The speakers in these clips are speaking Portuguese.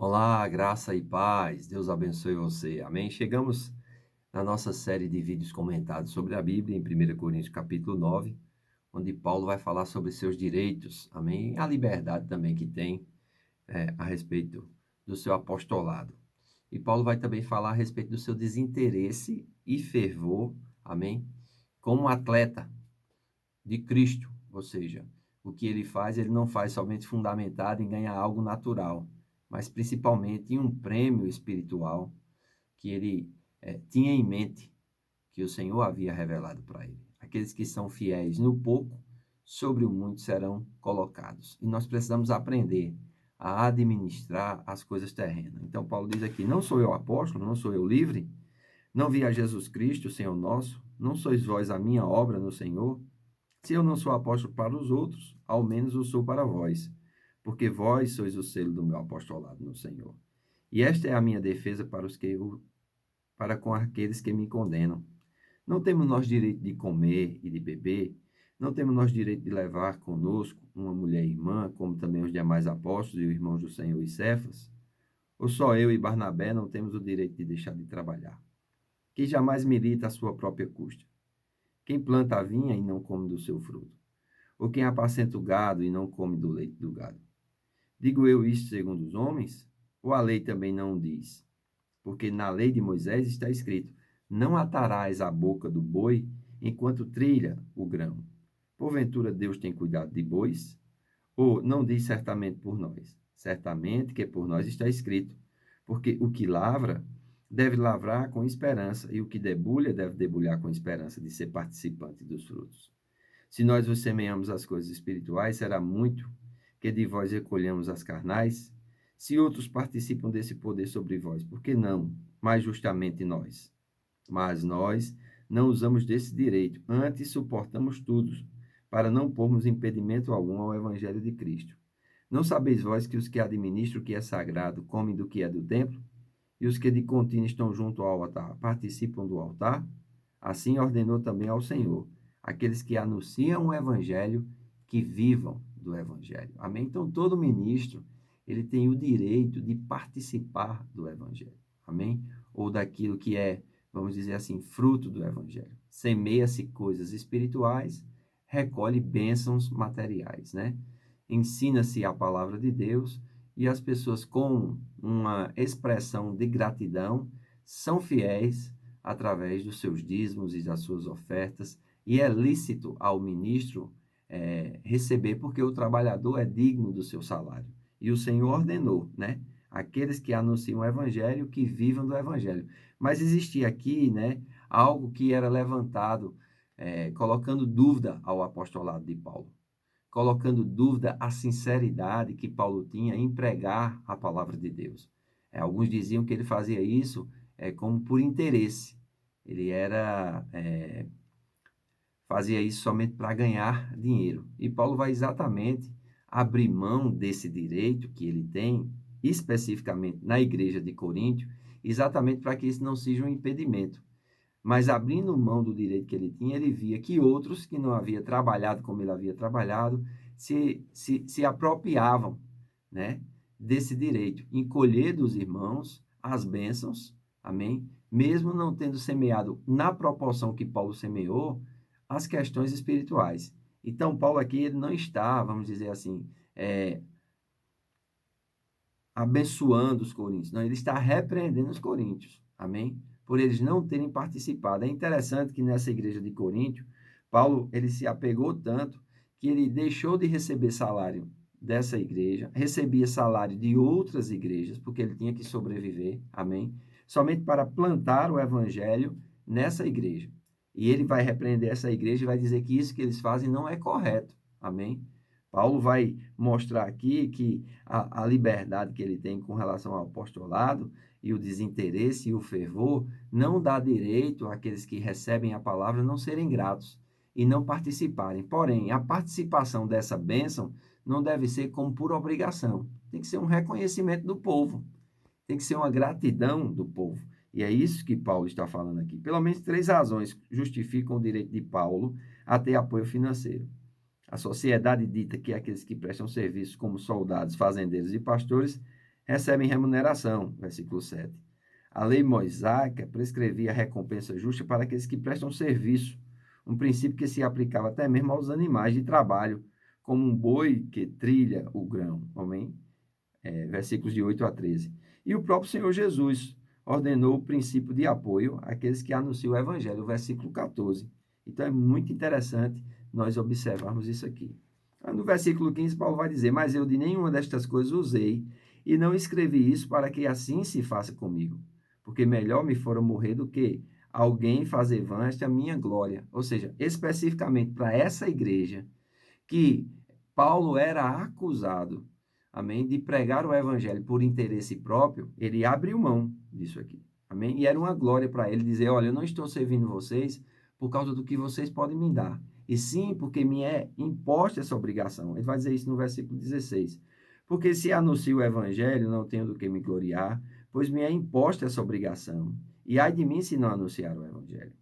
Olá, graça e paz. Deus abençoe você. Amém. Chegamos na nossa série de vídeos comentados sobre a Bíblia em 1 Coríntios capítulo 9, onde Paulo vai falar sobre seus direitos. Amém. E a liberdade também que tem a respeito do seu apostolado. E Paulo vai também falar a respeito do seu desinteresse e fervor. Amém. Como atleta de Cristo, ou seja, o que ele faz, ele não faz somente fundamentado em ganhar algo natural, mas principalmente em um prêmio espiritual que ele tinha em mente, que o Senhor havia revelado para ele. Aqueles que são fiéis no pouco, sobre o muito serão colocados. E nós precisamos aprender a administrar as coisas terrenas. Então, Paulo diz aqui: não sou eu apóstolo, não sou eu livre, não vi a Jesus Cristo, Senhor nosso, não sois vós a minha obra no Senhor? Se eu não sou apóstolo para os outros, ao menos o sou para vós, porque vós sois o selo do meu apostolado no Senhor. E esta é a minha defesa para com aqueles que me condenam. Não temos nós direito de comer e de beber, não temos nós direito de levar conosco uma mulher irmã, como também os demais apóstolos e os irmãos do Senhor e Cefas? Ou só eu e Barnabé não temos o direito de deixar de trabalhar? Que jamais milita a sua própria custa. Quem planta a vinha e não come do seu fruto? Ou quem apacenta o gado e não come do leite do gado? Digo eu isto segundo os homens? Ou a lei também não o diz? Porque na lei de Moisés está escrito: não atarás a boca do boi enquanto trilha o grão. Porventura Deus tem cuidado de bois? Ou não diz certamente por nós? Certamente que por nós está escrito: porque o que lavra deve lavrar com esperança, e o que debulha deve debulhar com esperança de ser participante dos frutos. Se nós vos semeamos as coisas espirituais, será muito que de vós recolhamos as carnais. Se outros participam desse poder sobre vós, por que não, mais justamente nós? Mas nós não usamos desse direito, antes suportamos tudo, para não pormos impedimento algum ao evangelho de Cristo. Não sabeis vós que os que administram o que é sagrado comem do que é do templo, e os que de contínuo estão junto ao altar participam do altar? Assim ordenou também ao Senhor: aqueles que anunciam o evangelho, que vivam do evangelho. Amém? Então, todo ministro, ele tem o direito de participar do evangelho. Amém? Ou daquilo que é, vamos dizer assim, fruto do evangelho. Semeia-se coisas espirituais, recolhe bênçãos materiais, né? Ensina-se a palavra de Deus e as pessoas com uma expressão de gratidão são fiéis através dos seus dízimos e das suas ofertas, e é lícito ao ministro receber, porque o trabalhador é digno do seu salário. E o Senhor ordenou, né? Aqueles que anunciam o evangelho, que vivam do evangelho. Mas existia aqui, né, algo que era levantado, colocando dúvida ao apostolado de Paulo, colocando dúvida à sinceridade que Paulo tinha em pregar a palavra de Deus. Alguns diziam que ele fazia isso como por interesse. Ele fazia isso somente para ganhar dinheiro. E Paulo vai exatamente abrir mão desse direito que ele tem, especificamente na igreja de Coríntio, exatamente para que isso não seja um impedimento. Mas abrindo mão do direito que ele tinha, ele via que outros que não haviam trabalhado como ele havia trabalhado, se apropriavam, né, desse direito, em colher dos irmãos as bênçãos, amém? Mesmo não tendo semeado na proporção que Paulo semeou, as questões espirituais. Então, Paulo aqui ele não está, vamos dizer assim, abençoando os coríntios, não, ele está repreendendo os coríntios, amém? Por eles não terem participado. É interessante que nessa igreja de Coríntio, Paulo ele se apegou tanto que ele deixou de receber salário dessa igreja, recebia salário de outras igrejas, porque ele tinha que sobreviver, amém? Somente para plantar o evangelho nessa igreja. E ele vai repreender essa igreja e vai dizer que isso que eles fazem não é correto, amém? Paulo vai mostrar aqui que a liberdade que ele tem com relação ao apostolado e o desinteresse e o fervor não dá direito àqueles que recebem a palavra não serem gratos e não participarem. Porém, a participação dessa bênção não deve ser como por obrigação. Tem que ser um reconhecimento do povo. Tem que ser uma gratidão do povo. E é isso que Paulo está falando aqui. Pelo menos 3 razões justificam o direito de Paulo a ter apoio financeiro. A sociedade dita que aqueles que prestam serviço como soldados, fazendeiros e pastores recebem remuneração, versículo 7. A lei mosaica prescrevia recompensa justa para aqueles que prestam serviço, um princípio que se aplicava até mesmo aos animais de trabalho, como um boi que trilha o grão. Amém? Versículos de 8 a 13. E o próprio Senhor Jesus ordenou o princípio de apoio àqueles que anunciam o evangelho, versículo 14. Então é muito interessante nós observarmos isso aqui. No versículo 15, Paulo vai dizer: mas eu de nenhuma destas coisas usei, e não escrevi isso para que assim se faça comigo, porque melhor me fora morrer do que alguém fazer vã esta minha glória. Ou seja, especificamente para essa igreja, que Paulo era acusado, amém, de pregar o evangelho por interesse próprio, ele abriu mão disso aqui, amém? E era uma glória para ele dizer: olha, eu não estou servindo vocês por causa do que vocês podem me dar, e sim porque me é imposta essa obrigação. Ele vai dizer isso no versículo 16. Porque se anuncio o evangelho, não tenho do que me gloriar, pois me é imposta essa obrigação. E ai de mim se não anunciar o evangelho.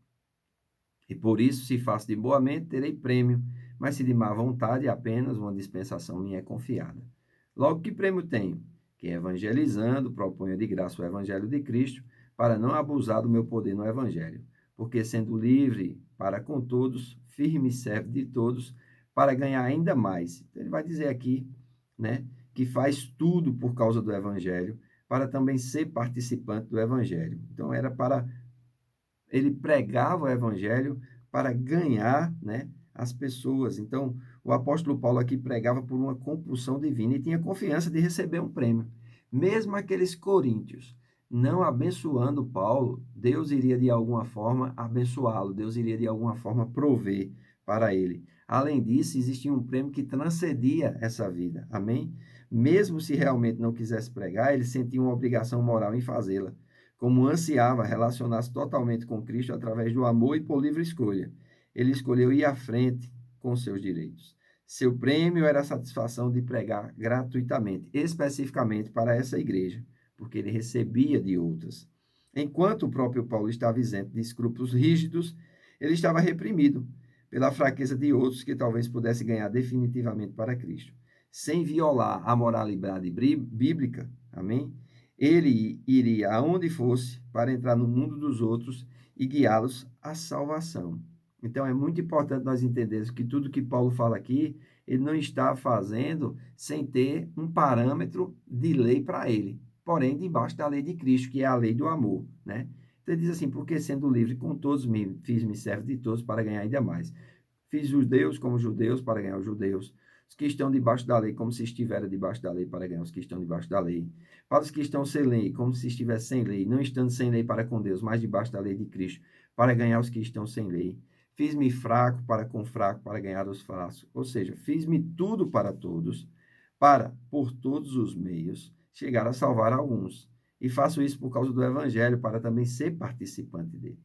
E por isso, se faço de boa mente, terei prêmio, mas se de má vontade, apenas uma dispensação me é confiada. Logo, que prêmio tenho? Que evangelizando, proponho de graça o evangelho de Cristo, para não abusar do meu poder no evangelho, porque sendo livre para com todos, firme serve de todos, para ganhar ainda mais. Então, ele vai dizer aqui, né, que faz tudo por causa do evangelho, para também ser participante do evangelho. Então, era para ele pregava o evangelho para ganhar, né, as pessoas. Então, o apóstolo Paulo aqui pregava por uma compulsão divina e tinha confiança de receber um prêmio. Mesmo aqueles coríntios não abençoando Paulo, Deus iria de alguma forma abençoá-lo, Deus iria de alguma forma prover para ele. Além disso, existia um prêmio que transcendia essa vida. Amém? Mesmo se realmente não quisesse pregar, ele sentia uma obrigação moral em fazê-la, como ansiava relacionar-se totalmente com Cristo através do amor e por livre escolha. Ele escolheu ir à frente com seus direitos. Seu prêmio era a satisfação de pregar gratuitamente, especificamente para essa igreja, porque ele recebia de outras. Enquanto o próprio Paulo estava isento de escrúpulos rígidos, ele estava reprimido pela fraqueza de outros que talvez pudesse ganhar definitivamente para Cristo. Sem violar a moralidade bíblica, amém? Ele iria aonde fosse para entrar no mundo dos outros e guiá-los à salvação. Então, é muito importante nós entendermos que tudo que Paulo fala aqui, ele não está fazendo sem ter um parâmetro de lei para ele, porém, debaixo da lei de Cristo, que é a lei do amor, né? Então, ele diz assim: porque sendo livre com todos, fiz-me servo de todos para ganhar ainda mais. Fiz judeus como judeus para ganhar os judeus, os que estão debaixo da lei, como se estivessem debaixo da lei, para ganhar os que estão debaixo da lei. Para os que estão sem lei, como se estivessem sem lei, não estando sem lei para com Deus, mas debaixo da lei de Cristo, para ganhar os que estão sem lei. Fiz-me fraco para com fraco, para ganhar os fracos. Ou seja, fiz-me tudo para todos, para, por todos os meios, chegar a salvar alguns. E faço isso por causa do Evangelho, para também ser participante dele.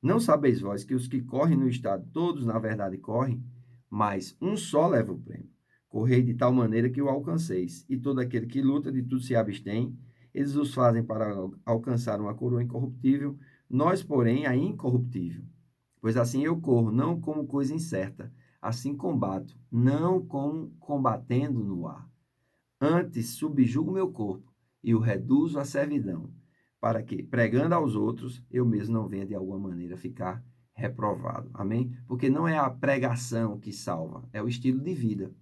Não sabeis vós que os que correm no estado, todos na verdade correm, mas um só leva o prêmio. Correi de tal maneira que o alcanceis, e todo aquele que luta de tudo se abstém, eles os fazem para alcançar uma coroa incorruptível, nós, porém, a incorruptível. Pois assim eu corro, não como coisa incerta, assim combato, não como combatendo no ar. Antes subjugo meu corpo e o reduzo à servidão, para que, pregando aos outros, eu mesmo não venha de alguma maneira ficar reprovado. Amém? Porque não é a pregação que salva, é o estilo de vida.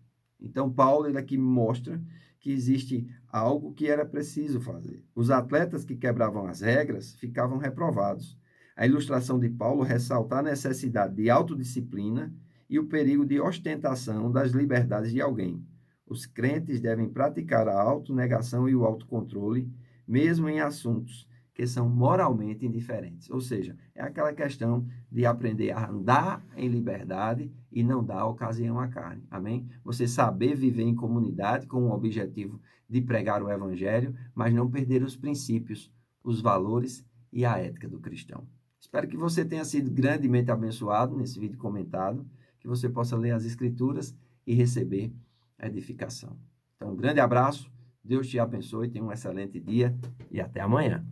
Então, Paulo, ele aqui mostra que existe algo que era preciso fazer. Os atletas que quebravam as regras ficavam reprovados. A ilustração de Paulo ressalta a necessidade de autodisciplina e o perigo de ostentação das liberdades de alguém. Os crentes devem praticar a autonegação e o autocontrole, mesmo em assuntos que são moralmente indiferentes. Ou seja, é aquela questão de aprender a andar em liberdade e não dar ocasião à carne. Amém? Você saber viver em comunidade com o objetivo de pregar o evangelho, mas não perder os princípios, os valores e a ética do cristão. Espero que você tenha sido grandemente abençoado nesse vídeo comentado, que você possa ler as escrituras e receber edificação. Então, um grande abraço, Deus te abençoe, tenha um excelente dia e até amanhã.